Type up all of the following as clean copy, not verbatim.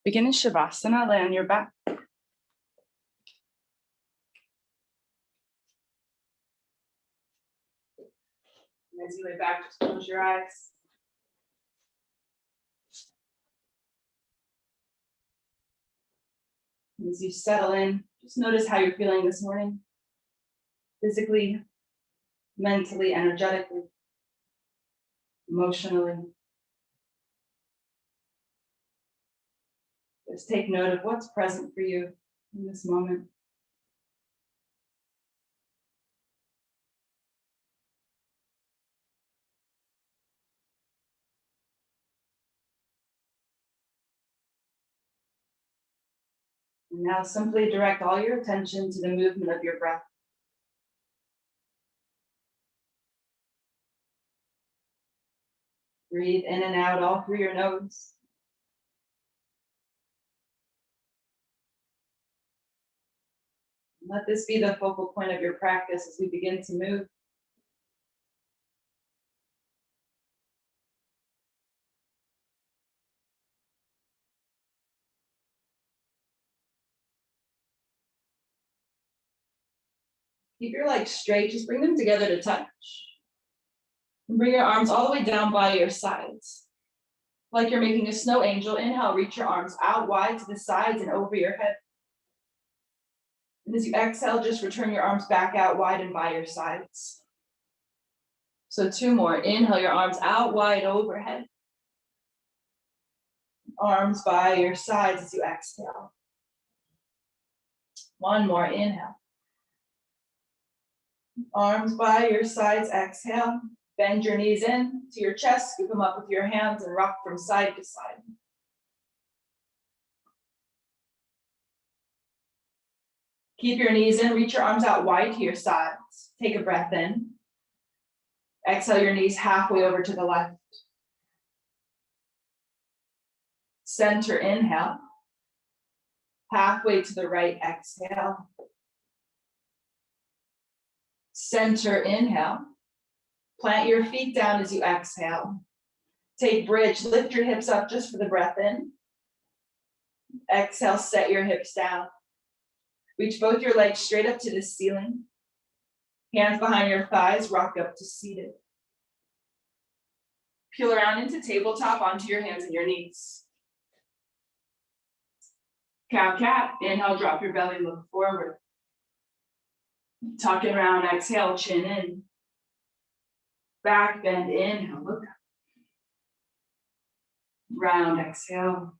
Begin in Shavasana, lay on your back. And as you lay back, just close your eyes. And as you settle in, just notice how you're feeling this morning. Physically, mentally, energetically, emotionally. Just take note of what's present for you in this moment. And now simply direct all your attention to the movement of your breath. Breathe in and out all through your nose. Let this be the focal point of your practice as we begin to move. Keep your legs straight, just bring them together to touch. And bring your arms all the way down by your sides. Like you're making a snow angel, inhale, reach your arms out wide to the sides and over your head. And as you exhale, just return your arms back out wide and by your sides. So 2 more. Inhale, your arms out wide overhead. Arms by your sides as you exhale. 1 more. Inhale. Arms by your sides. Exhale. Bend your knees in to your chest. Scoop them up with your hands and rock from side to side. Keep your knees in. Reach your arms out wide to your sides. Take a breath in. Exhale your knees halfway over to the left. Center inhale. Halfway to the right, exhale. Center inhale. Plant your feet down as you exhale. Take bridge, lift your hips up just for the breath in. Exhale, set your hips down. Reach both your legs straight up to the ceiling. Hands behind your thighs, rock up to seated. Peel around into tabletop onto your hands and your knees. Cow-cat, inhale, drop your belly, look forward. Tuck and round, exhale, chin in. Back bend, inhale, look up. Round, exhale.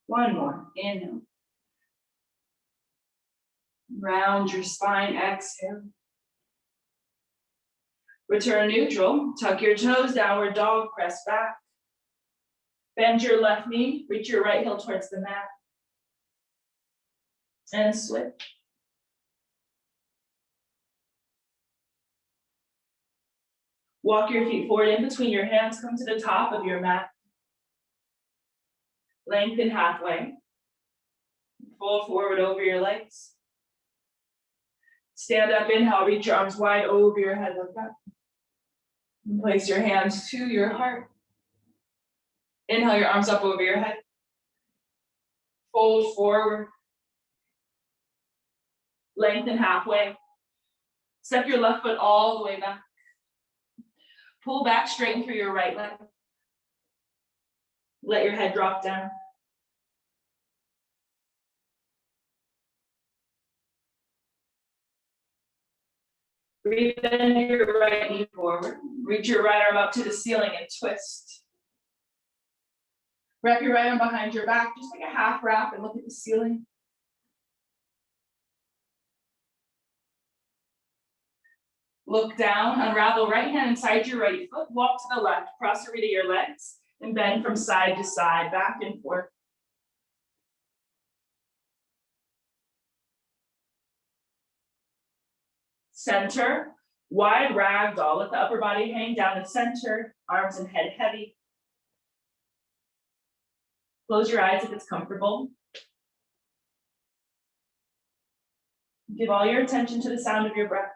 1 more, inhale. Round your spine, exhale. Return neutral, tuck your toes, downward dog, press back. Bend your left knee, reach your right heel towards the mat. And switch. Walk your feet forward in between your hands, come to the top of your mat. Lengthen halfway. Fold forward over your legs. Stand up, inhale, reach your arms wide over your head, look up. And place your hands to your heart. Inhale your arms up over your head. Fold forward. Lengthen halfway. Step your left foot all the way back. Pull back, straighten through your right leg. Let your head drop down. Breathe in your right knee forward. Reach your right arm up to the ceiling and twist. Wrap your right arm behind your back, just like a half wrap, and look at the ceiling. Look down, unravel right hand inside your right foot, walk to the left, cross the rear of your legs, and bend from side to side, back and forth. Center, wide ragdoll. Let the upper body hang down the center, arms and head heavy. Close your eyes if it's comfortable. Give all your attention to the sound of your breath.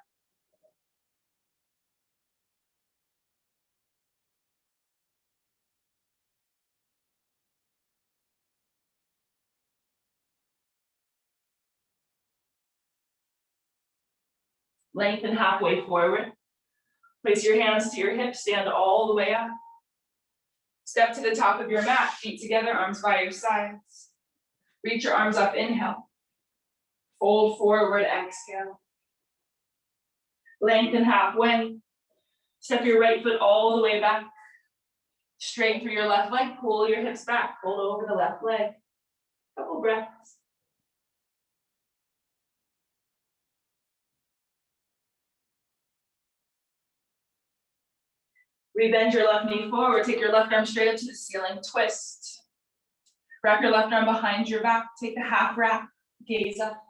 Lengthen halfway forward. Place your hands to your hips, stand all the way up. Step to the top of your mat, feet together, arms by your sides. Reach your arms up, inhale. Fold forward, exhale. Lengthen halfway. Step your right foot all the way back. Straighten through your left leg, pull your hips back, fold over the left leg. Couple breaths. Rebend your left knee forward, take your left arm straight up to the ceiling, twist. Wrap your left arm behind your back, take the half wrap, gaze up.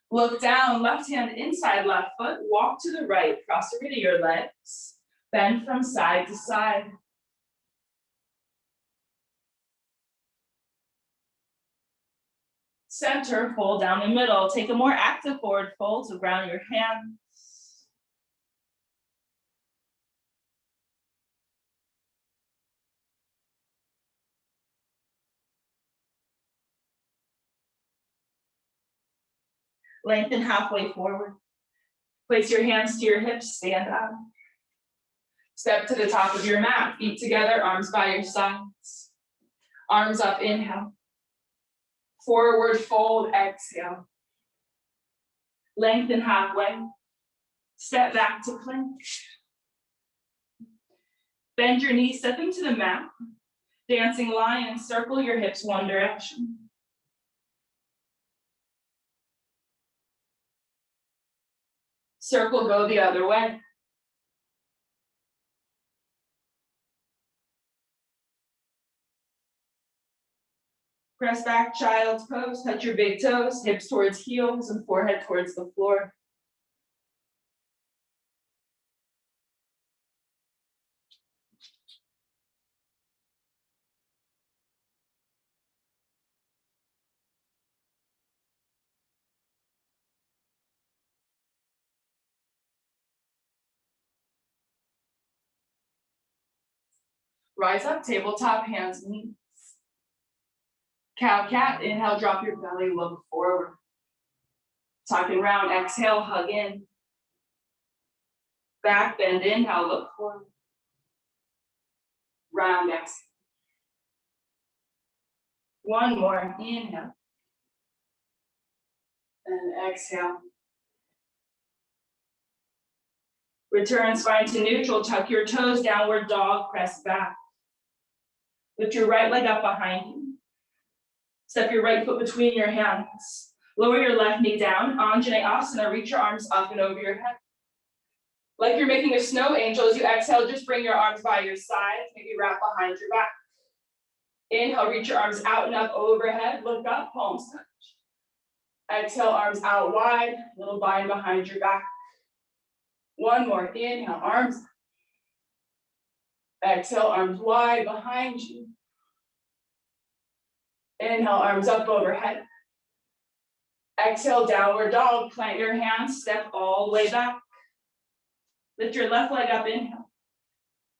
Look down, left hand inside left foot, walk to the right, cross over to your legs, bend from side to side. Center, fold down the middle. Take a more active forward fold, so ground your hands. Lengthen halfway forward. Place your hands to your hips, stand up. Step to the top of your mat, feet together, arms by your sides. Arms up, inhale. Forward fold, exhale. Lengthen halfway. Step back to plank. Bend your knees, stepping to the mat. Dancing lion, circle your hips one direction. Circle, go the other way. Press back, child's pose, touch your big toes, hips towards heels and forehead towards the floor. Rise up, tabletop, hands, knees. Cow cat, inhale, drop your belly, look forward. Talking round, exhale, hug in. Back bend, inhale, look forward. Round, exhale. One more, inhale. And exhale. Return spine to neutral, tuck your toes, downward dog, press back. Lift your right leg up behind you. Step your right foot between your hands. Lower your left knee down, Anjaneyasana, reach your arms up and over your head. Like you're making a snow angel, as you exhale, just bring your arms by your sides, maybe wrap behind your back. Inhale, reach your arms out and up overhead, look up, palms touch. Exhale, arms out wide, little bind behind your back. One more, inhale, arms. Exhale, arms wide behind you. Inhale, arms up overhead. Exhale, downward dog, plant your hands, step all the way back. Lift your left leg up, inhale.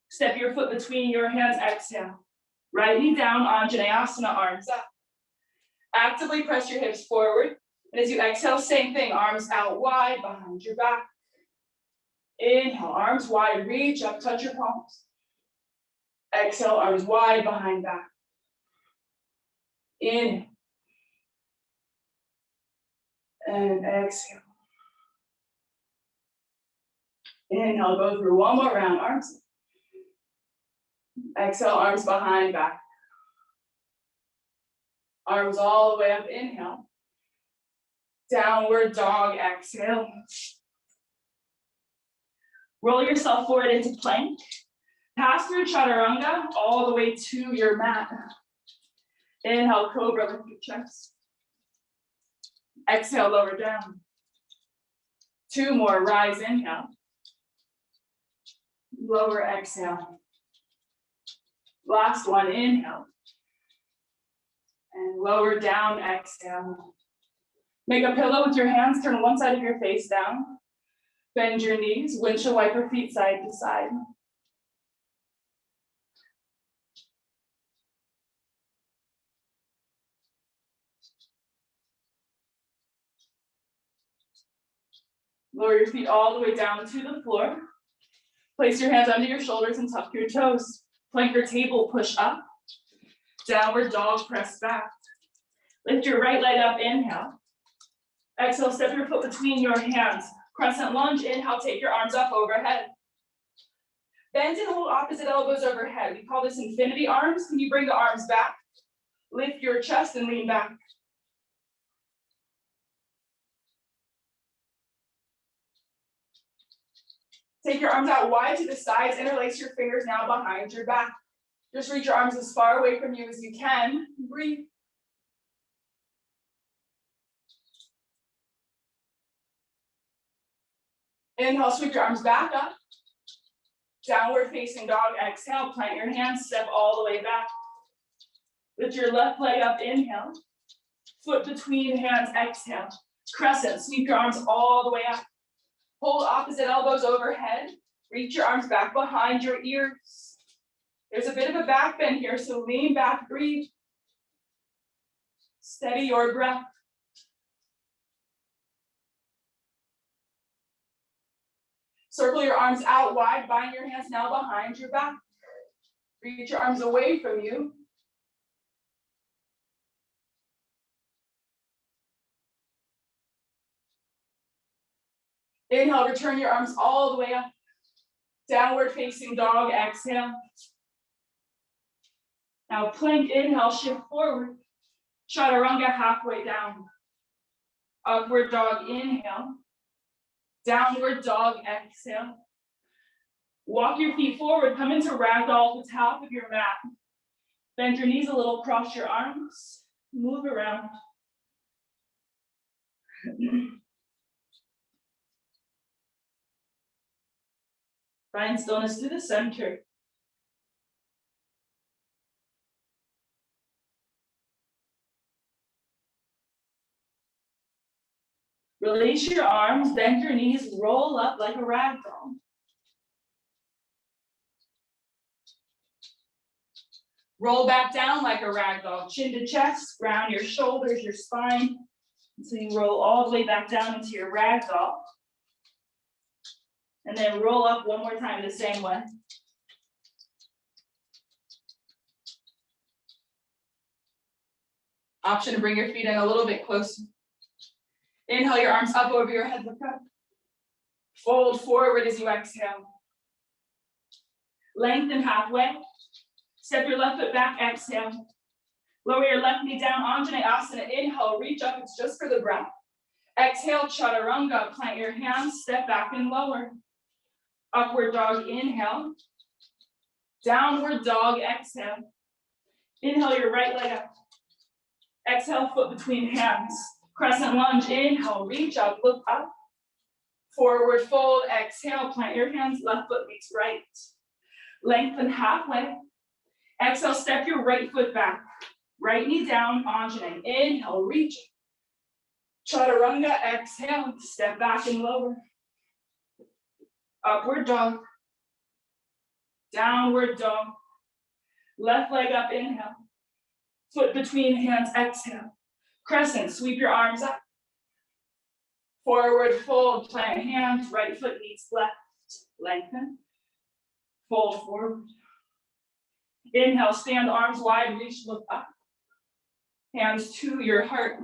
Step your foot between your hands, exhale. Right knee down, Anjaneyasana, arms up. Actively press your hips forward. And as you exhale, same thing, arms out wide behind your back. Inhale, arms wide, reach up, touch your palms. Exhale, arms wide behind back. Inhale. And exhale. Inhale, go through one more round, arms. Exhale, arms behind back. Arms all the way up, inhale. Downward dog, exhale. Roll yourself forward into plank. Pass through chaturanga all the way to your mat. Inhale, cobra, lift your chest. Exhale, lower down. Two more, rise, inhale. Lower, exhale. Last one, inhale. And lower down, exhale. Make a pillow with your hands, turn one side of your face down. Bend your knees, windshield wiper feet side to side. Lower your feet all the way down to the floor. Place your hands under your shoulders and tuck your toes. Plank or table, push up. Downward dog, press back. Lift your right leg up, inhale. Exhale, step your foot between your hands. Crescent lunge, inhale, take your arms up overhead. Bend and hold opposite elbows overhead. We call this infinity arms. Can you bring the arms back? Lift your chest and lean back. Take your arms out wide to the sides, interlace your fingers now behind your back. Just reach your arms as far away from you as you can. Breathe. Inhale, sweep your arms back up. Downward facing dog, exhale, plant your hands, step all the way back. Lift your left leg up, inhale. Foot between hands, exhale. Crescent, sweep your arms all the way up. Hold opposite elbows overhead. Reach your arms back behind your ears. There's a bit of a back bend here, so lean back, breathe. Steady your breath. Circle your arms out wide, bind your hands now behind your back. Reach your arms away from you. Inhale, return your arms all the way up. Downward facing dog, exhale. Now plank, inhale, shift forward. Chaturanga, halfway down. Upward dog, inhale. Downward dog, exhale. Walk your feet forward, come into ragdoll at the top of your mat. Bend your knees a little, cross your arms, move around. Find stillness to the center. Release your arms, bend your knees, roll up like a rag doll. Roll back down like a rag doll, chin to chest, ground your shoulders, your spine, until you roll all the way back down into your rag doll. And then roll up one more time the same way. Option to bring your feet in a little bit closer. Inhale your arms up over your head, look up. Fold forward as you exhale. Lengthen halfway. Step your left foot back, exhale. Lower your left knee down, Anjaneyasana. Inhale, reach up, it's just for the breath. Exhale, Chaturanga, plant your hands, step back and lower. Upward dog, inhale. Downward dog, exhale. Inhale your right leg up. Exhale, foot between hands. Crescent lunge, inhale, reach up, look up. Forward fold, exhale, plant your hands, left foot meets right. Lengthen halfway. Exhale, step your right foot back. Right knee down, Anjaneya. Inhale, reach. Chaturanga, exhale, step back and lower. Upward dog. Downward dog. Left leg up, inhale. Foot between hands, exhale. Crescent, sweep your arms up. Forward fold, plant hands, right foot meets left. Lengthen. Fold forward. Inhale, stand arms wide, reach, look up. Hands to your heart.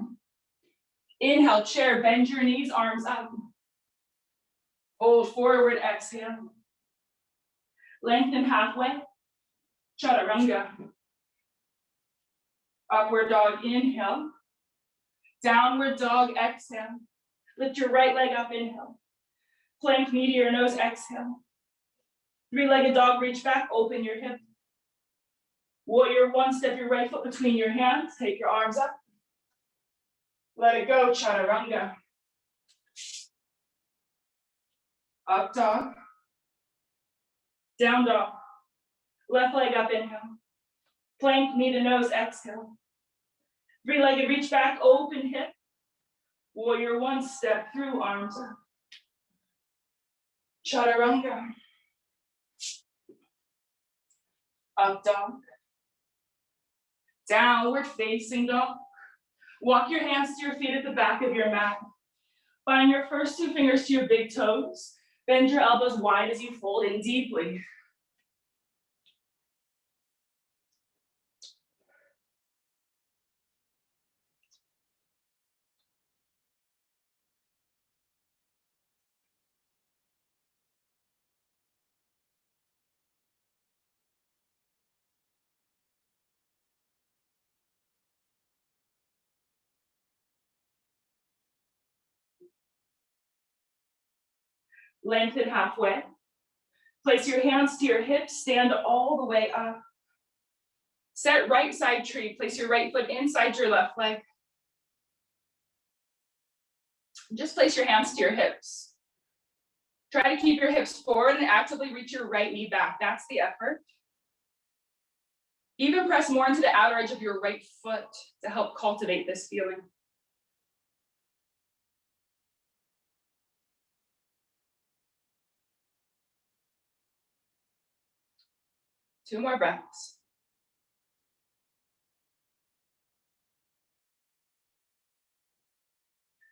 Inhale, chair, bend your knees, arms up. Fold forward, exhale. Lengthen halfway. Chaturanga. Upward dog, inhale. Downward dog, exhale. Lift your right leg up, inhale. Plank, knee to your nose, exhale. Three-legged dog, reach back, open your hip. Warrior one, step your right foot between your hands, take your arms up. Let it go, Chaturanga. Up dog. Down dog. Left leg up, inhale. Plank, knee to nose, exhale. Three-legged reach back, open hip. Warrior one, step through, arms up. Chaturanga. Up dog. Downward facing dog. Walk your hands to your feet at the back of your mat. Bind your first two fingers to your big toes. Bend your elbows wide as you fold in deeply. Lengthen halfway. Place your hands to your hips, stand all the way up. Set right side tree, place your right foot inside your left leg. Just place your hands to your hips. Try to keep your hips forward and actively reach your right knee back. That's the effort. Even press more into the outer edge of your right foot to help cultivate this feeling. Two more breaths.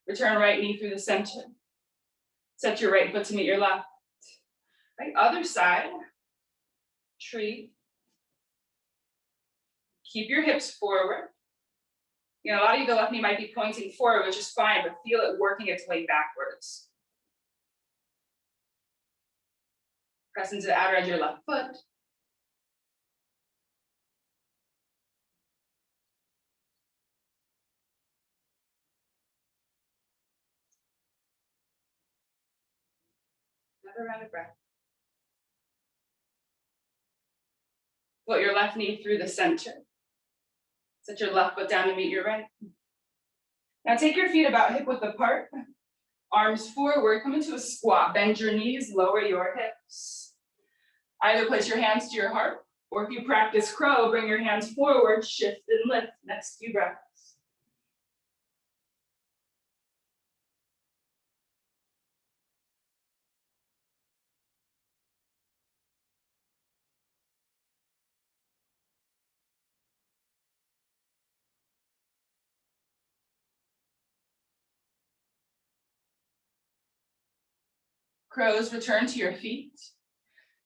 Return right knee through the center. Set your right foot to meet your left. Right, other side. Tree. Keep your hips forward. You know, a lot of you, the left knee might be pointing forward, which is fine, but feel it working its way backwards. Press into the outer edge of your left foot. Another round of breath. Put your left knee through the center. Set your left foot down to meet your right. Now take your feet about hip width apart. Arms forward, come into a squat. Bend your knees, lower your hips. Either place your hands to your heart, or if you practice crow, bring your hands forward, shift and lift. Next few breaths. Crows, return to your feet.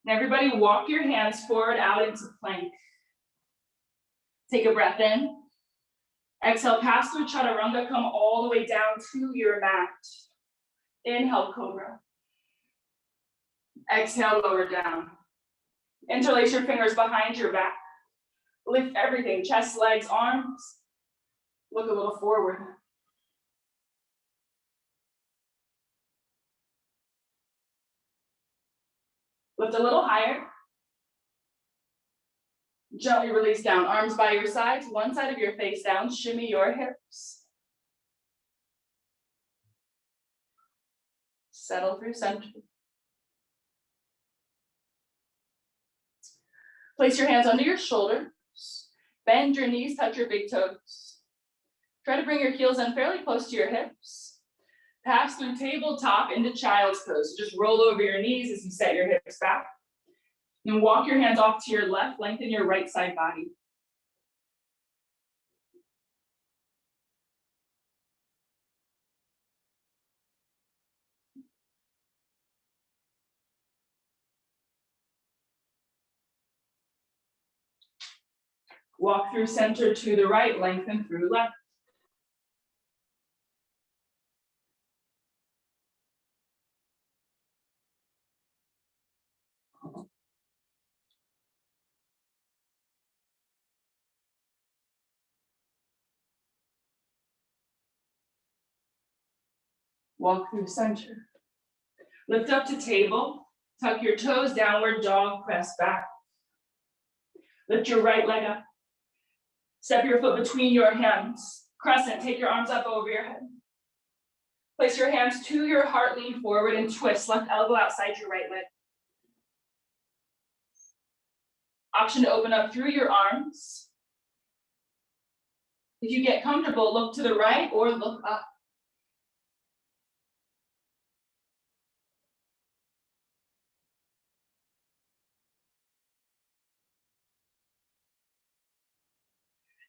And everybody walk your hands forward out into plank. Take a breath in. Exhale, pass through chaturanga, come all the way down to your mat. Inhale, cobra. Exhale, lower down. Interlace your fingers behind your back. Lift everything, chest, legs, arms. Look a little forward. Lift a little higher. Gently release down, arms by your sides, one side of your face down, shimmy your hips. Settle through center. Place your hands under your shoulders. Bend your knees, touch your big toes. Try to bring your heels in fairly close to your hips. Pass through tabletop into child's pose. Just roll over your knees as you set your hips back. And walk your hands off to your left, lengthen your right side body. Walk through center to the right, lengthen through left. Walk through center. Lift up to table. Tuck your toes, downward dog, press back. Lift your right leg up. Step your foot between your hands. Crescent, take your arms up over your head. Place your hands to your heart, lean forward and twist. Left elbow outside your right leg. Option to open up through your arms. If you get comfortable, look to the right or look up.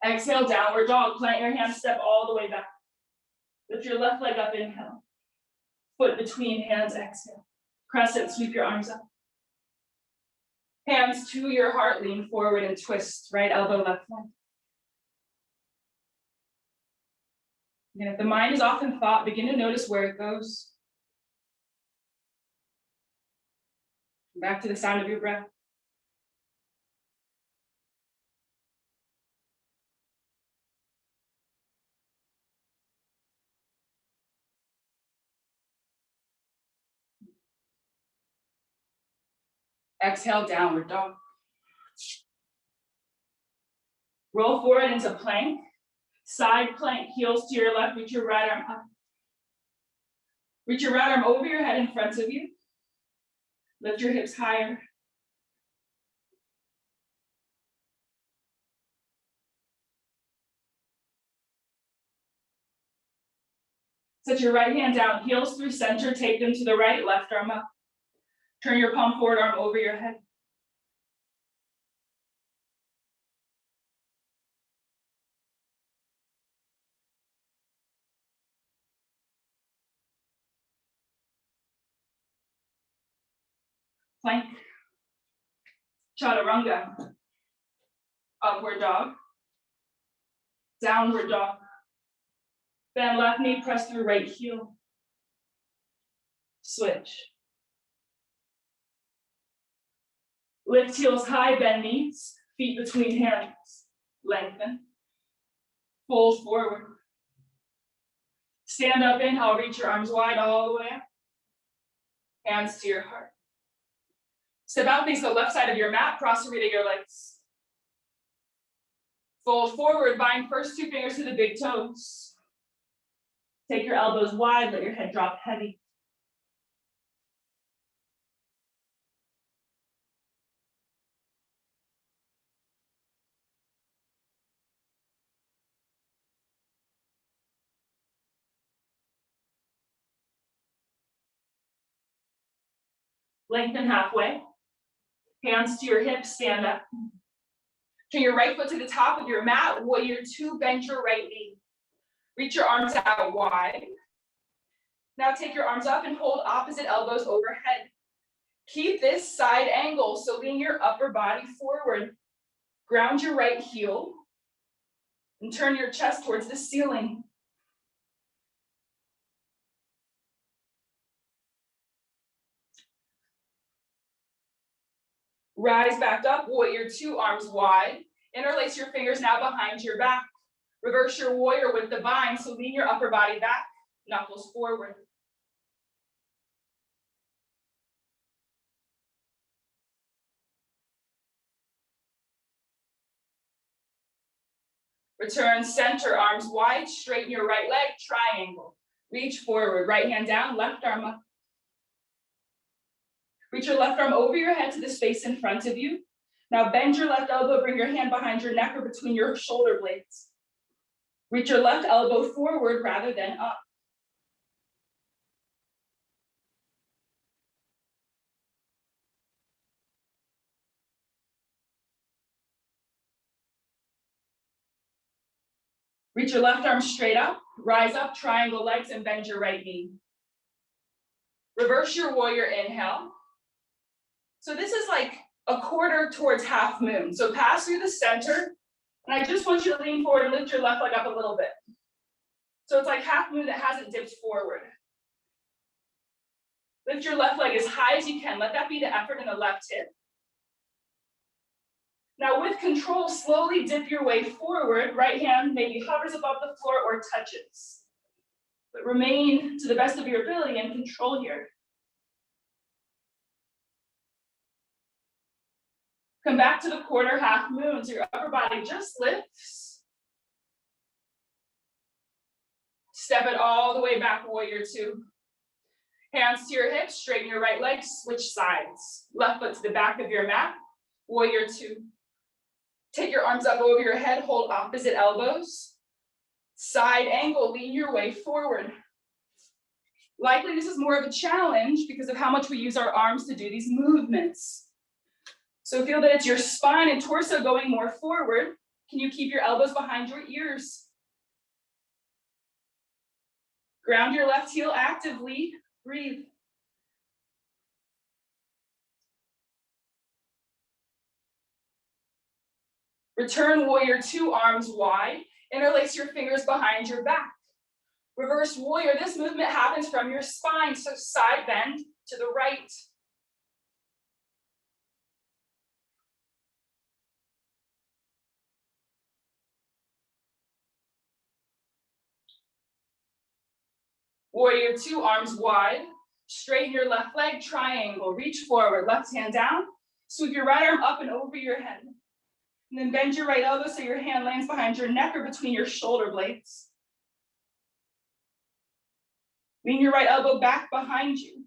Exhale, downward dog. Plant your hands, step all the way back. Lift your left leg up, inhale. Foot between hands, exhale. Crescent, sweep your arms up. Hands to your heart, lean forward and twist. Right elbow, left leg. Again, if the mind is off in thought, begin to notice where it goes. Back to the sound of your breath. Exhale, downward dog. Roll forward into plank. Side plank, heels to your left, reach your right arm up. Reach your right arm over your head in front of you. Lift your hips higher. Set your right hand down, heels through center, take them to the right, left arm up. Turn your palm forward, arm over your head. Plank. Chaturanga. Upward dog. Downward dog. Bend left knee, press through right heel. Switch. Lift heels high, bend knees, feet between hands. Lengthen. Fold forward. Stand up, inhale, reach your arms wide all the way up. Hands to your heart. Step out, face the left side of your mat, cross-read your legs. Fold forward, bind first two fingers to the big toes. Take your elbows wide, let your head drop heavy. Lengthen halfway. Hands to your hips, stand up. Turn your right foot to the top of your mat, warrior two, bend your right knee. Reach your arms out wide. Now take your arms up and hold opposite elbows overhead. Keep this side angle, so lean your upper body forward. Ground your right heel and turn your chest towards the ceiling. Rise back up, warrior two, arms wide. Interlace your fingers now behind your back. Reverse your warrior with the bind, so lean your upper body back, knuckles forward. Return center, arms wide, straighten your right leg, triangle. Reach forward, right hand down, left arm up. Reach your left arm over your head to the space in front of you. Now bend your left elbow, bring your hand behind your neck or between your shoulder blades. Reach your left elbow forward rather than up. Reach your left arm straight up, rise up, triangle legs, and bend your right knee. Reverse your warrior inhale. So this is like a quarter towards half moon. So pass through the center, and I just want you to lean forward and lift your left leg up a little bit. So it's like half moon that hasn't dipped forward. Lift your left leg as high as you can. Let that be the effort in the left hip. Now with control, slowly dip your way forward. Right hand maybe hovers above the floor or touches. But remain to the best of your ability and control here. Come back to the quarter half moon, so your upper body just lifts. Step it all the way back, warrior two. Hands to your hips, straighten your right leg, switch sides. Left foot to the back of your mat, warrior two. Take your arms up over your head, hold opposite elbows. Side angle, lean your way forward. Likely this is more of a challenge because of how much we use our arms to do these movements. So feel that it's your spine and torso going more forward. Can you keep your elbows behind your ears? Ground your left heel actively. Breathe. Return warrior 2, arms wide. Interlace your fingers behind your back. Reverse warrior, this movement happens from your spine, so side bend to the right. Warrior 2, arms wide. Straighten your left leg, triangle. Reach forward, left hand down. Sweep your right arm up and over your head. And then bend your right elbow so your hand lands behind your neck or between your shoulder blades. Lean your right elbow back behind you.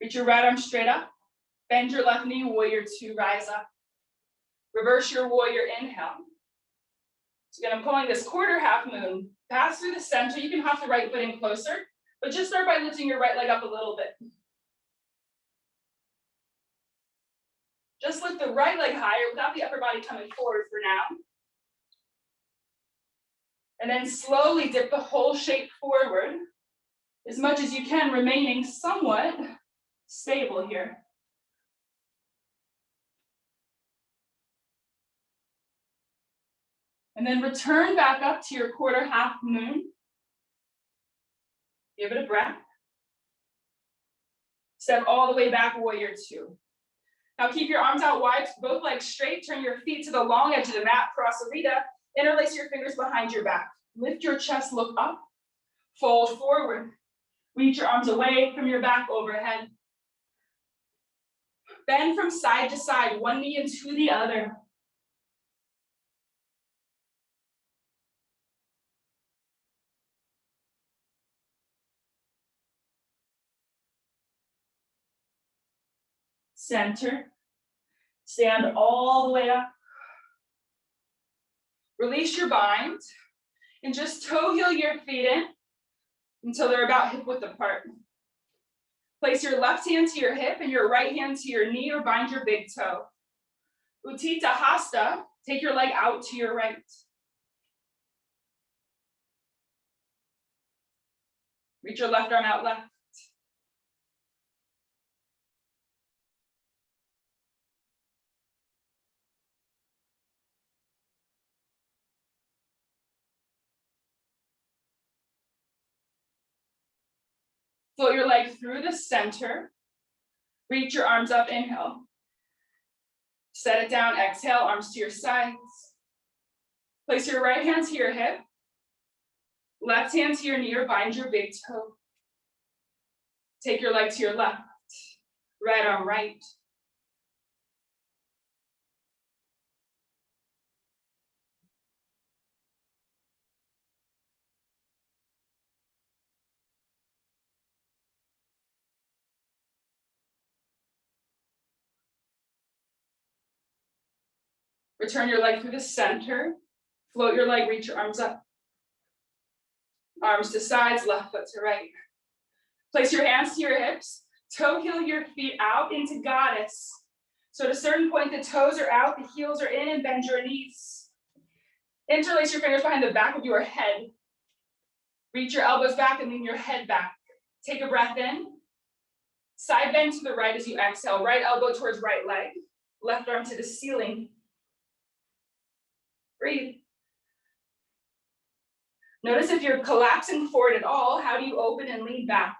Reach your right arm straight up. Bend your left knee, warrior 2, rise up. Reverse your warrior, inhale. So again, I'm calling this quarter half moon. Pass through the center. You can hop the right foot in closer, but just start by lifting your right leg up a little bit. Just lift the right leg higher without the upper body coming forward for now. And then slowly dip the whole shape forward as much as you can, remaining somewhat stable here. And then return back up to your quarter half moon. Give it a breath. Step all the way back, warrior 2. Now keep your arms out wide, both legs straight. Turn your feet to the long edge of the mat, prasarita. Interlace your fingers behind your back. Lift your chest, look up. Fold forward. Reach your arms away from your back, overhead. Bend from side to side, one knee into the other. Center. Stand all the way up. Release your bind and just toe heel your feet in until they're about hip width apart. Place your left hand to your hip and your right hand to your knee or bind your big toe. Utthita Hasta, take your leg out to your right. Reach your left arm out left. Float your leg through the center. Reach your arms up, inhale. Set it down, exhale, arms to your sides. Place your right hand to your hip. Left hand to your knee or bind your big toe. Take your leg to your left. Right arm right. Return your leg through the center. Float your leg, reach your arms up. Arms to sides, left foot to right. Place your hands to your hips. Toe heel your feet out into goddess. So at a certain point, the toes are out, the heels are in, and bend your knees. Interlace your fingers behind the back of your head. Reach your elbows back and lean your head back. Take a breath in. Side bend to the right as you exhale. Right elbow towards right leg. Left arm to the ceiling. Breathe. Notice if you're collapsing forward at all, how do you open and lean back?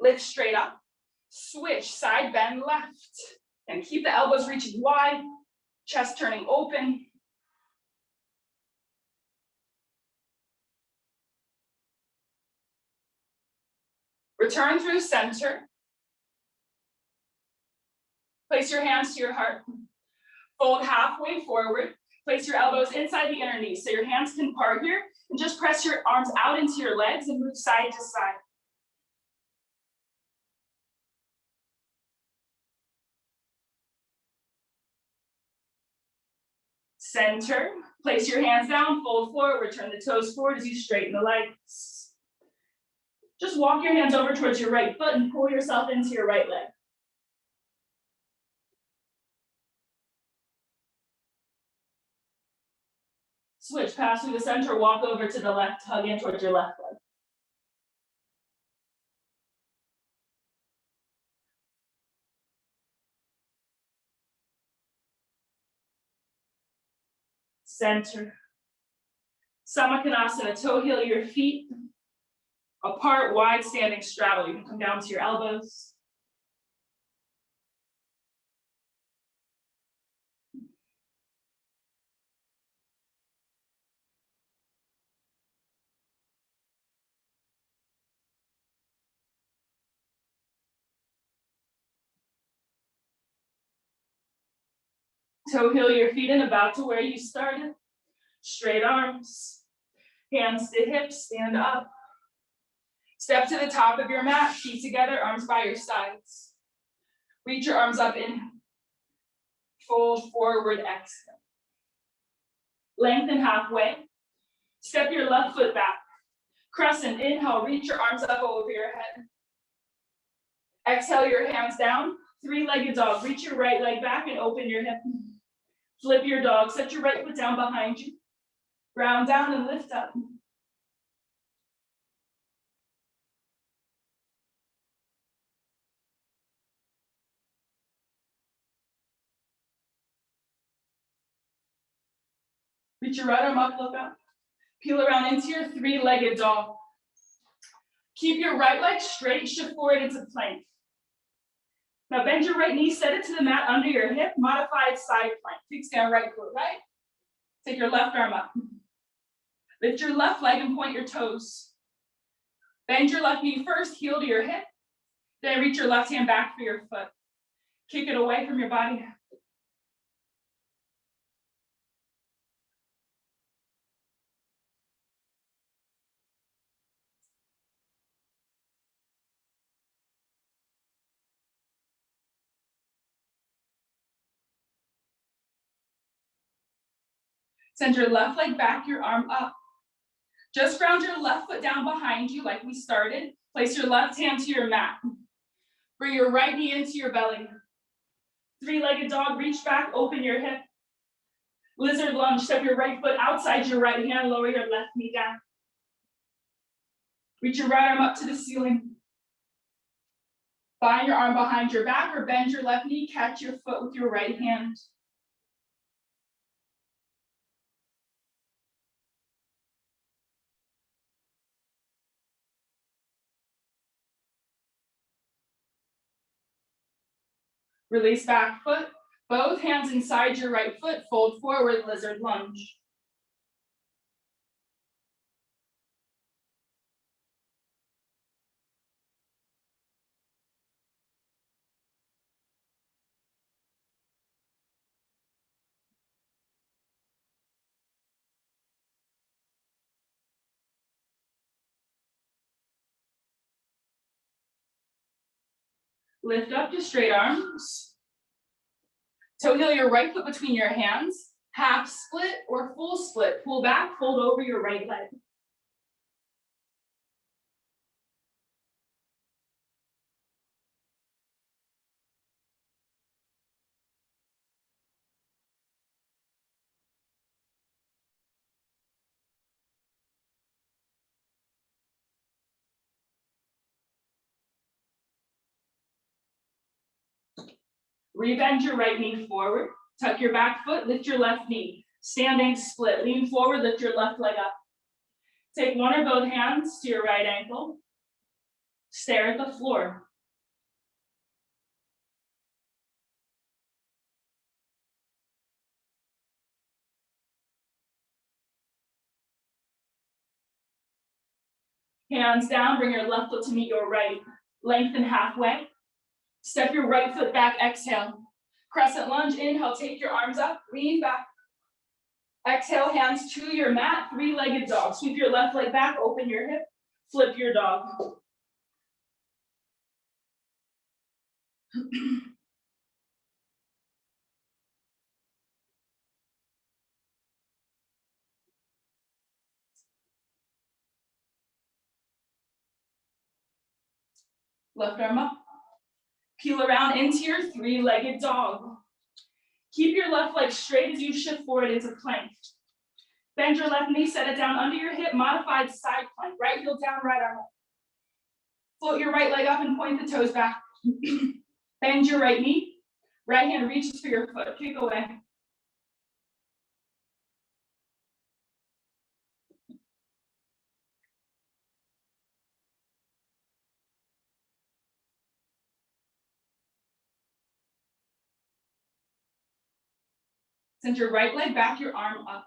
Lift straight up. Switch, side bend left. And keep the elbows reaching wide. Chest turning open. Return through center. Place your hands to your heart. Fold halfway forward. Place your elbows inside the inner knee so your hands can part here. And just press your arms out into your legs and move side to side. Center. Place your hands down, fold forward, return the toes forward as you straighten the legs. Just walk your hands over towards your right foot and pull yourself into your right leg. Switch, pass through the center, walk over to the left, hug in towards your left leg. Center. Samakhanasana, toe heel your feet apart, wide standing straddle. You can come down to your elbows. Toe heel your feet in, about to where you started. Straight arms, hands to hips, stand up. Step to the top of your mat, feet together, arms by your sides. Reach your arms up, inhale. Fold forward, exhale. Lengthen halfway. Step your left foot back. Crescent, inhale, reach your arms up over your head. Exhale your hands down. Three-legged dog, reach your right leg back and open your hip. Flip your dog, set your right foot down behind you. Round down and lift up. Reach your right arm up, look up. Peel around into your three-legged dog. Keep your right leg straight, shift forward into plank. Now bend your right knee, set it to the mat under your hip, modified side plank. Kickstand right foot, right? Take your left arm up. Lift your left leg and point your toes. Bend your left knee first, heel to your hip. Then reach your left hand back for your foot. Kick it away from your body. Send your left leg back, your arm up. Just ground your left foot down behind you like we started. Place your left hand to your mat. Bring your right knee into your belly. Three-legged dog, reach back, open your hip. Lizard lunge, step your right foot outside your right hand, lower your left knee down. Reach your right arm up to the ceiling. Bind your arm behind your back or bend your left knee, catch your foot with your right hand. Release back foot, both hands inside your right foot, fold forward, lizard lunge. Lift up to straight arms. Toe heel your right foot between your hands. Half split or full split. Pull back, fold over your right leg. Rebend your right knee forward. Tuck your back foot, lift your left knee. Standing split, lean forward, lift your left leg up. Take one or both hands to your right ankle. Stare at the floor. Hands down, bring your left foot to meet your right. Lengthen halfway. Step your right foot back, exhale. Crescent lunge, inhale, take your arms up, lean back. Exhale, hands to your mat, three-legged dog. Sweep your left leg back, open your hip, flip your dog. Left arm up. Peel around into your three-legged dog. Keep your left leg straight as you shift forward into plank. Bend your left knee, set it down under your hip, modified side plank. Right heel down, right arm up. Float your right leg up and point the toes back. Bend your right knee. Right hand reaches for your foot. Kick away. Send your right leg back, your arm up.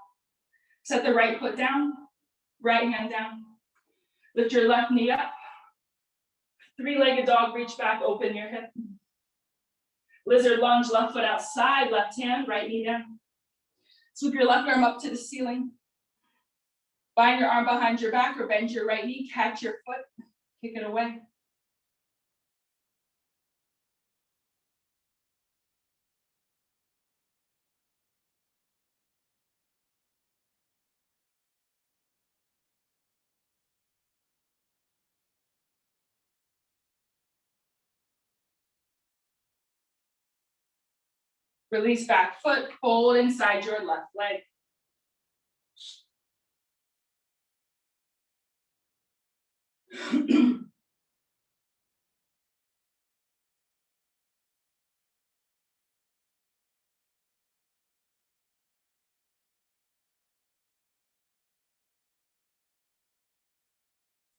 Set the right foot down, right hand down. Lift your left knee up. Three-legged dog, reach back, open your hip. Lizard lunge, left foot outside, left hand, right knee down. Sweep your left arm up to the ceiling. Bind your arm behind your back or bend your right knee, catch your foot, kick it away. Release back foot, fold inside your left leg.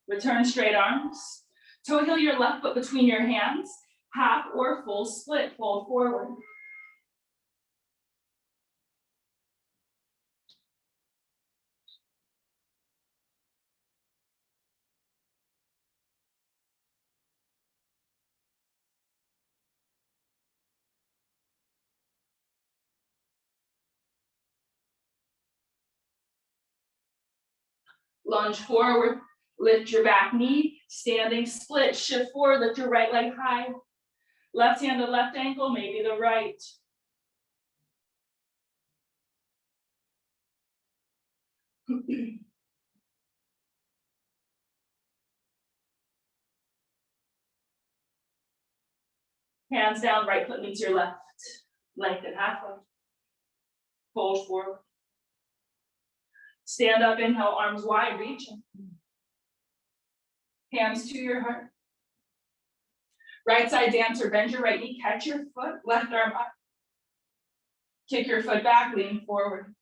Return straight arms. Toe heel your left foot between your hands. Half or full split, fold forward. Lunge forward, lift your back knee, standing split, shift forward, lift your right leg high. Left hand to left ankle, maybe the right. Hands down, right foot meets your left. Lengthen halfway. Fold forward. Stand up, inhale, arms wide, reaching. Hands to your heart. Right side dancer, bend your right knee, catch your foot, left arm up. Kick your foot back, lean forward.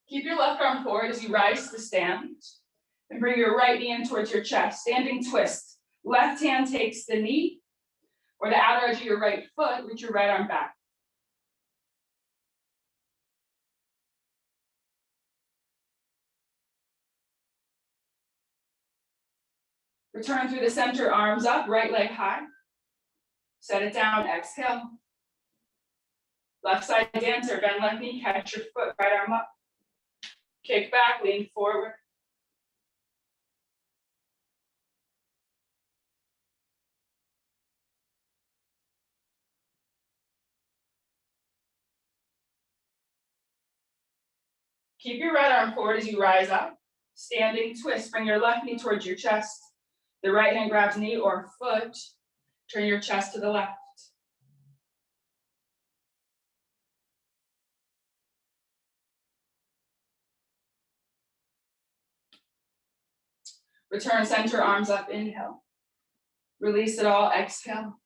Keep your left arm forward as you rise to stand. And bring your right knee in towards your chest, standing twist. Left hand takes the knee or the outer edge of your right foot, reach your right arm back. Return through the center, arms up, right leg high. Set it down, exhale. Left side dancer, bend left knee, catch your foot, right arm up. Kick back, lean forward. Keep your right arm forward as you rise up. Standing twist, bring your left knee towards your chest. The right hand grabs knee or foot. Turn your chest to the left. Return center, arms up, inhale. Release it all, exhale.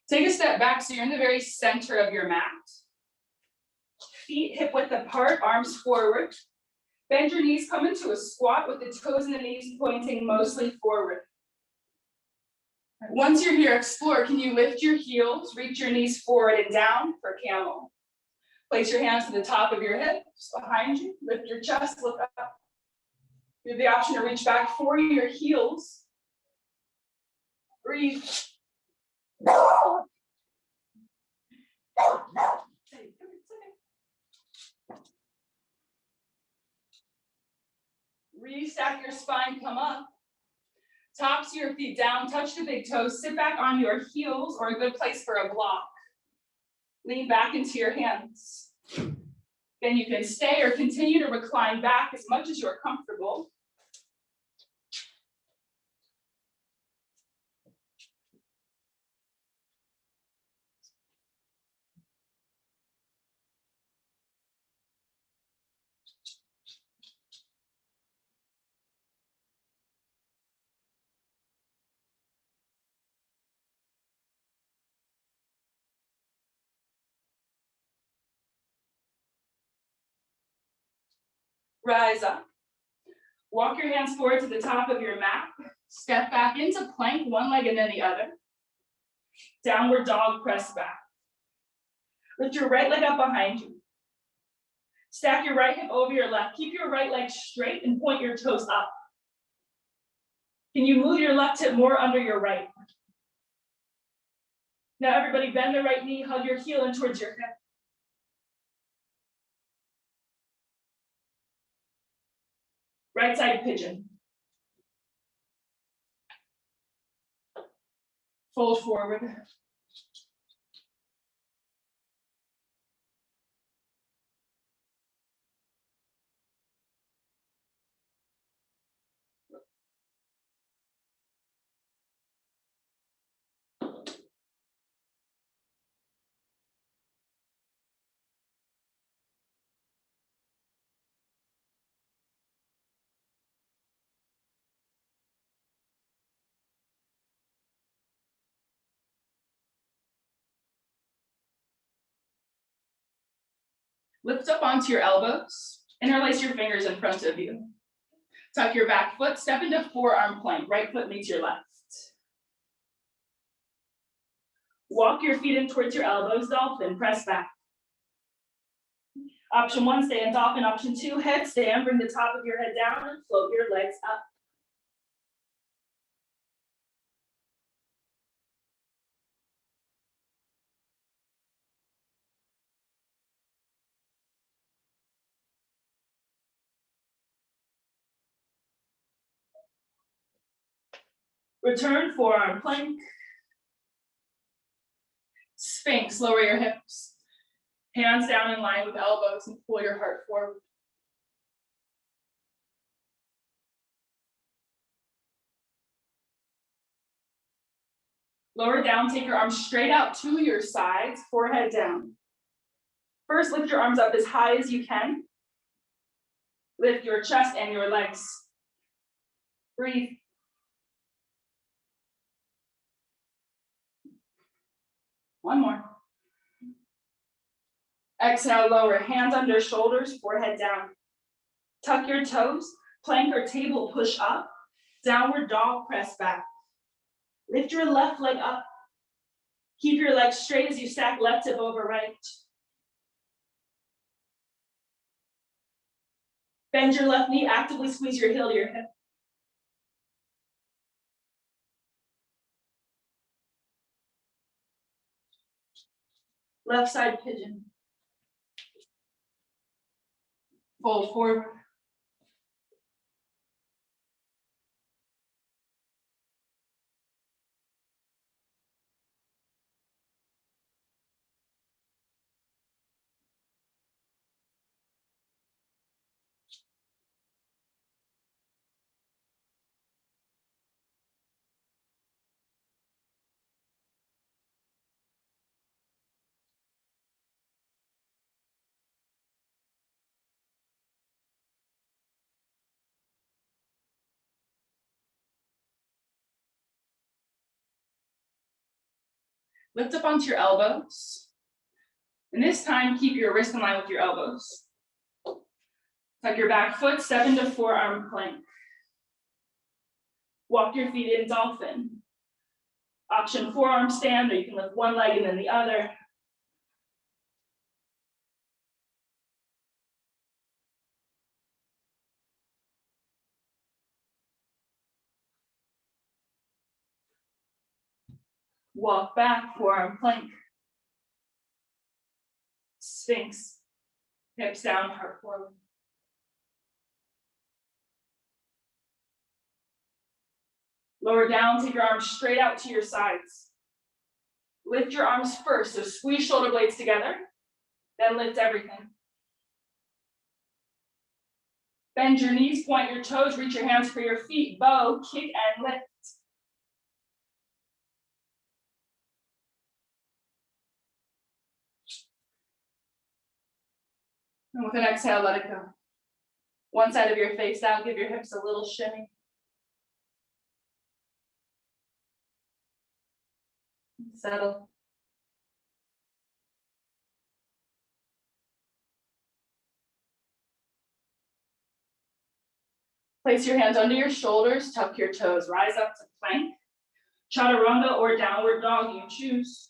Take a step back so you're in the very center of your mat. Feet hip width apart, arms forward. Bend your knees, come into a squat with the toes and the knees pointing mostly forward. Once you're here, explore. Can you lift your heels, reach your knees forward and down for camel? Place your hands to the top of your hips behind you. Lift your chest, look up. You have the option to reach back for your heels. Breathe. Restack your spine, come up. Tops of your feet down, touch the big toes, sit back on your heels or a good place for a block. Lean back into your hands. Then you can stay or continue to recline back as much as you're comfortable. Rise up. Walk your hands forward to the top of your mat. Step back into plank, one leg and then the other. Downward dog, press back. Lift your right leg up behind you. Stack your right hip over your left. Keep your right leg straight and point your toes up. Can you move your left hip more under your right? Now everybody bend the right knee, hug your heel in towards your hip. Right side pigeon. Fold forward. Lift up onto your elbows. Interlace your fingers in front of you. Tuck your back foot, step into forearm plank. Right foot meets your left. Walk your feet in towards your elbows, dolphin, press back. Option 1, stay in dolphin. Option 2, headstand. Bring the top of your head down and float your legs up. Return forearm plank. Sphinx, lower your hips. Hands down in line with elbows and pull your heart forward. Lower down, take your arms straight out to your sides, forehead down. First, lift your arms up as high as you can. Lift your chest and your legs. Breathe. One more. Exhale, lower, hands under shoulders, forehead down. Tuck your toes, plank or table push up. Downward dog, press back. Lift your left leg up. Keep your legs straight as you stack left hip over right. Bend your left knee, actively squeeze your heel to your hip. Left side pigeon. Fold forward. Lift up onto your elbows. And this time, keep your wrist in line with your elbows. Tuck your back foot, step into forearm plank. Walk your feet in dolphin. Option forearm stand, or you can lift one leg and then the other. Walk back, forearm plank. Sphinx, hips down, heart forward. Lower down, take your arms straight out to your sides. Lift your arms first, so squeeze shoulder blades together, then lift everything. Bend your knees, point your toes, reach your hands for your feet, bow, kick, and lift. And with an exhale, let it go. One side of your face out, give your hips a little shimmy. Settle. Place your hands under your shoulders, tuck your toes, rise up to plank, chaturanga or downward dog, you choose.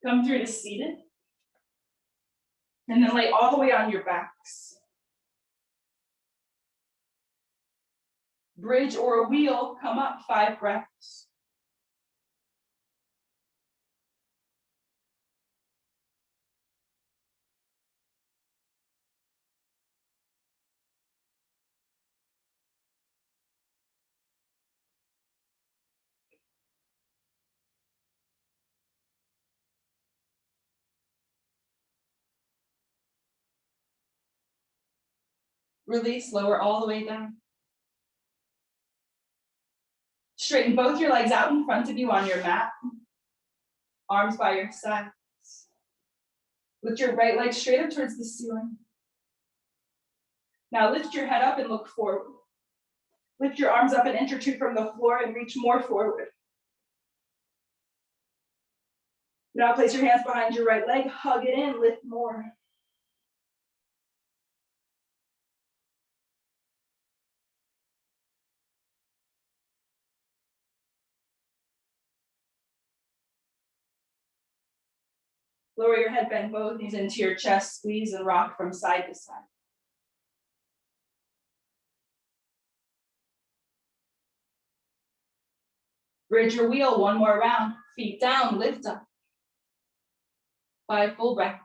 Come through to seated. And then lay all the way on your backs. Bridge or a wheel, come up, 5 breaths. Release, lower all the way down. Straighten both your legs out in front of you on your mat. Arms by your sides. Lift your right leg straight up towards the ceiling. Now lift your head up and look forward. Lift your arms up an inch or two from the floor and reach more forward. Now place your hands behind your right leg, hug it in, lift more. Lower your head, bend both knees into your chest, squeeze and rock from side to side. Bridge your wheel, one more round. Feet down, lift up. 5 full breaths.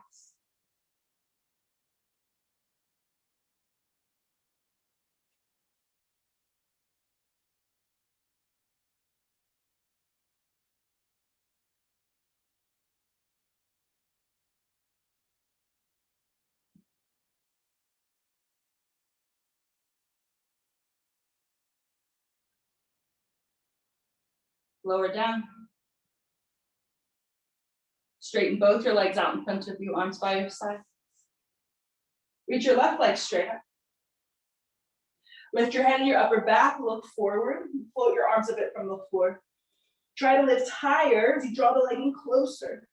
Lower down. Straighten both your legs out in front of you, arms by your side. Reach your left leg straight up. Lift your head in your upper back, look forward, float your arms a bit from the floor. Try to lift higher as you draw the leg in closer.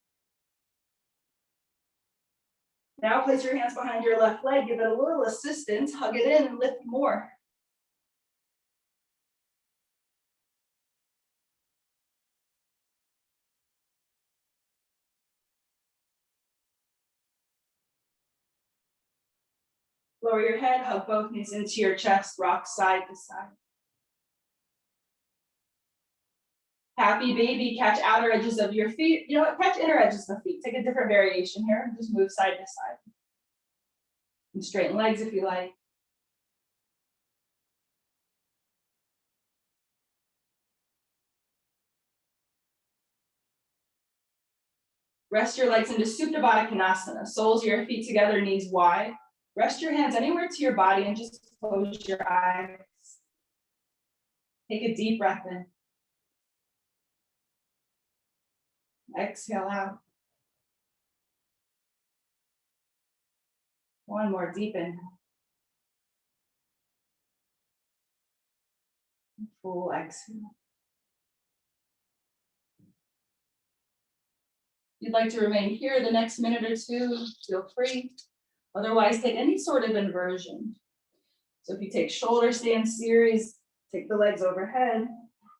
Now place your hands behind your left leg, give it a little assistance, hug it in and lift more. Lower your head, hug both knees into your chest, rock side to side. Happy baby, catch outer edges of your feet. You know what, catch inner edges of the feet. Take a different variation here, just move side to side. And straighten legs if you like. Rest your legs into Supta Baddha Konasana. Soles of your feet together, knees wide. Rest your hands anywhere to your body and just close your eyes. Take a deep breath in. Exhale out. One more deep inhale. Full exhale. If you'd like to remain here the next minute or two, feel free. Otherwise, take any sort of inversion. So if you take shoulder stand series, take the legs overhead.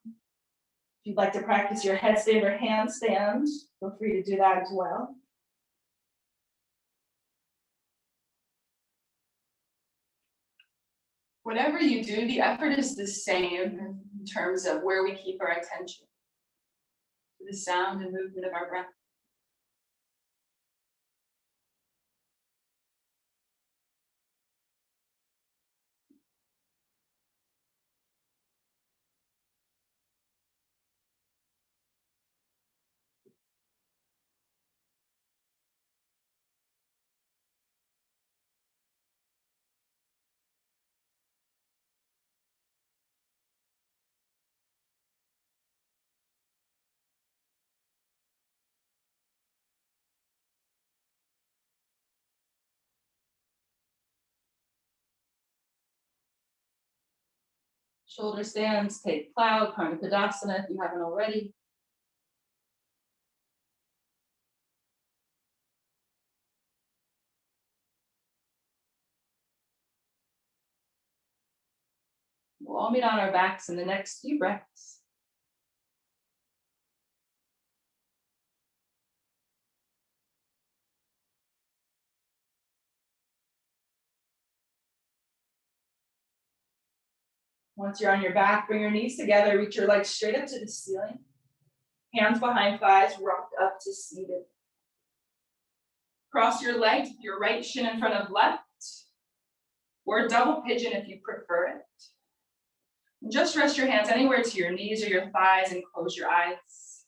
If you'd like to practice your headstand or handstand, feel free to do that as well. Whatever you do, the effort is the same in terms of where we keep our attention. The sound and movement of our breath. Shoulder stands, take cloud, Karma Tadasana if you haven't already. We'll all meet on our backs in the next few breaths. Once you're on your back, bring your knees together, reach your legs straight up to the ceiling. Hands behind thighs, rocked up to seated. Cross your legs with your right shin in front of left, or double pigeon if you prefer it. And just rest your hands anywhere to your knees or your thighs and close your eyes.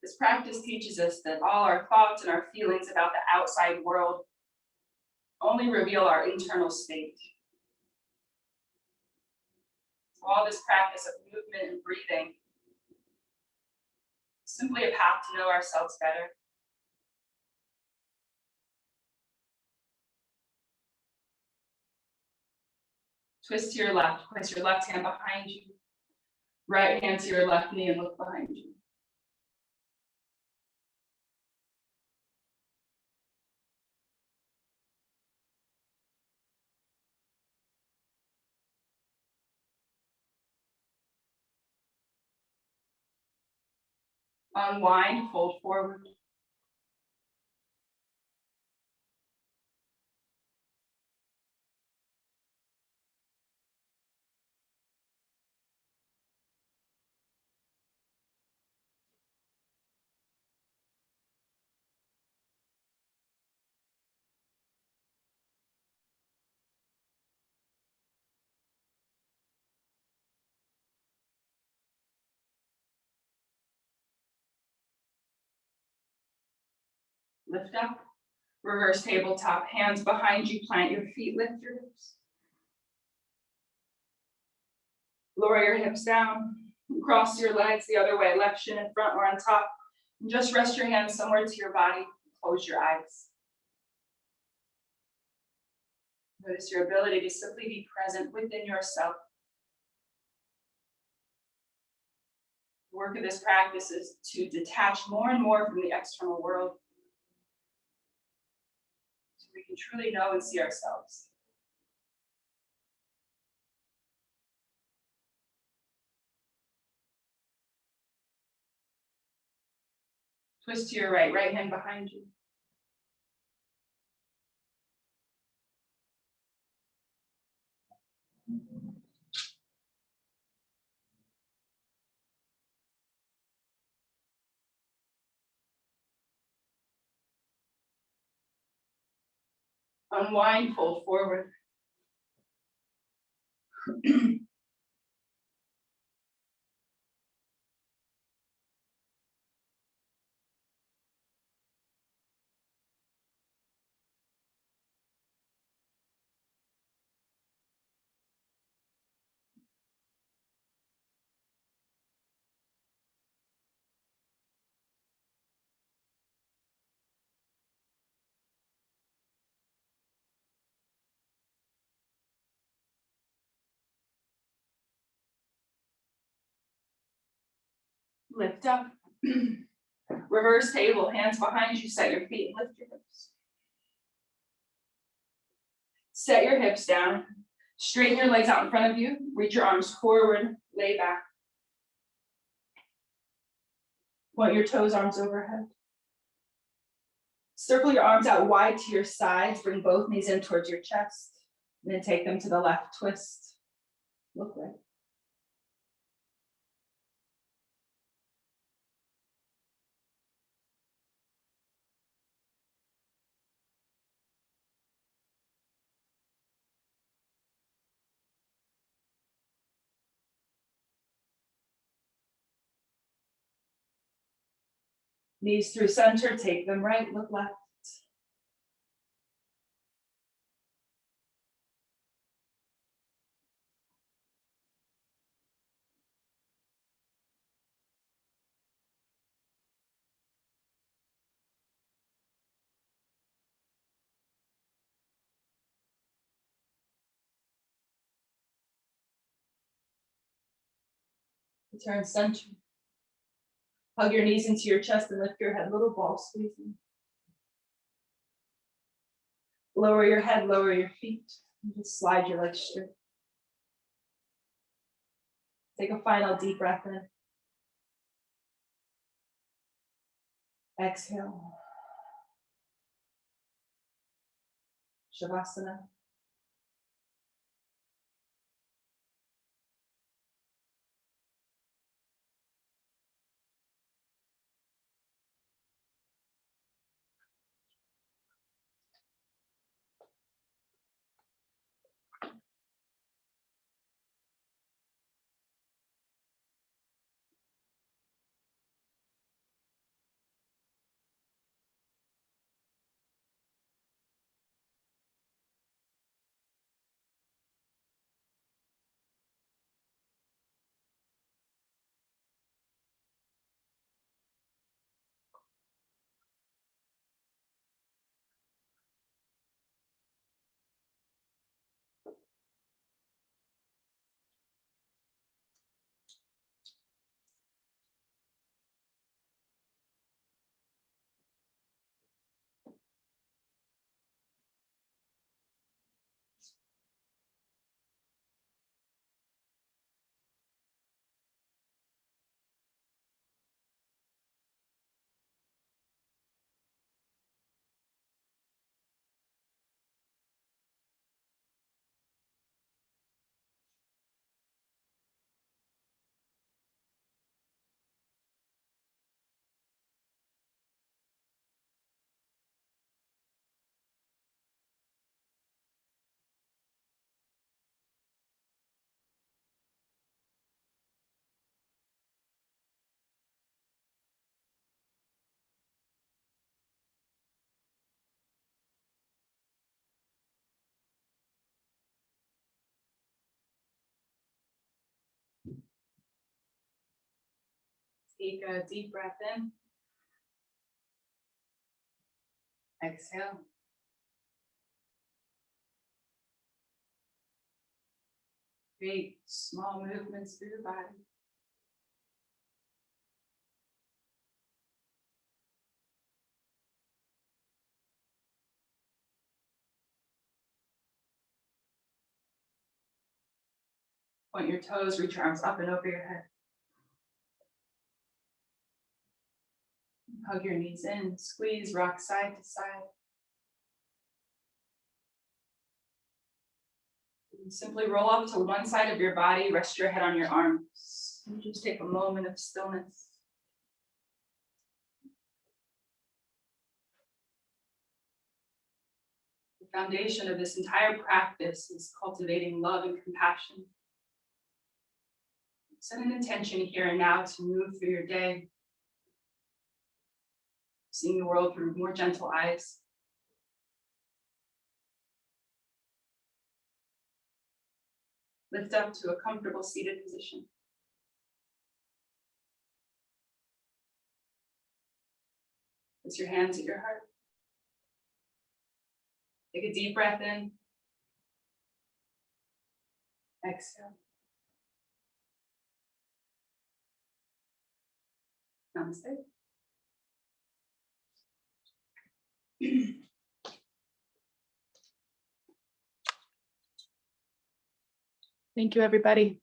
This practice teaches us that all our thoughts and our feelings about the outside world only reveal our internal state. So all this practice of movement and breathing is simply a path to know ourselves better. Twist to your left, place your left hand behind you. Right hand to your left knee and look behind you. Unwind, fold forward. Lift up. Reverse tabletop, hands behind you, plant your feet, lift your hips. Lower your hips down, cross your legs the other way, left shin in front or on top. And just rest your hands somewhere to your body, close your eyes. Notice your ability to simply be present within yourself. The work of this practice is to detach more and more from the external world, so we can truly know and see ourselves. Twist to your right, right hand behind you. Unwind, fold forward. Lift up. Reverse table, hands behind you, set your feet and lift your hips. Set your hips down. Straighten your legs out in front of you. Reach your arms forward, lay back. Point your toes, arms overhead. Circle your arms out wide to your sides. Bring both knees in towards your chest. And then take them to the left, twist. Look right. Knees through center, take them right, look left. Return center. Hug your knees into your chest and lift your head, little ball squeezing. Lower your head, lower your feet, and just slide your legs straight. Take a final deep breath in. Exhale. Shavasana. Take a deep breath in. Exhale. Create small movements through your body. Point your toes, reach your arms up and over your head. Hug your knees in, squeeze, rock side to side. And simply roll up to one side of your body, rest your head on your arms. And just take a moment of stillness. The foundation of this entire practice is cultivating love and compassion. Set an intention here and now to move through your day, seeing the world through more gentle eyes. Lift up to a comfortable seated position. Place your hands at your heart. Take a deep breath in. Exhale. Namaste. Thank you, everybody.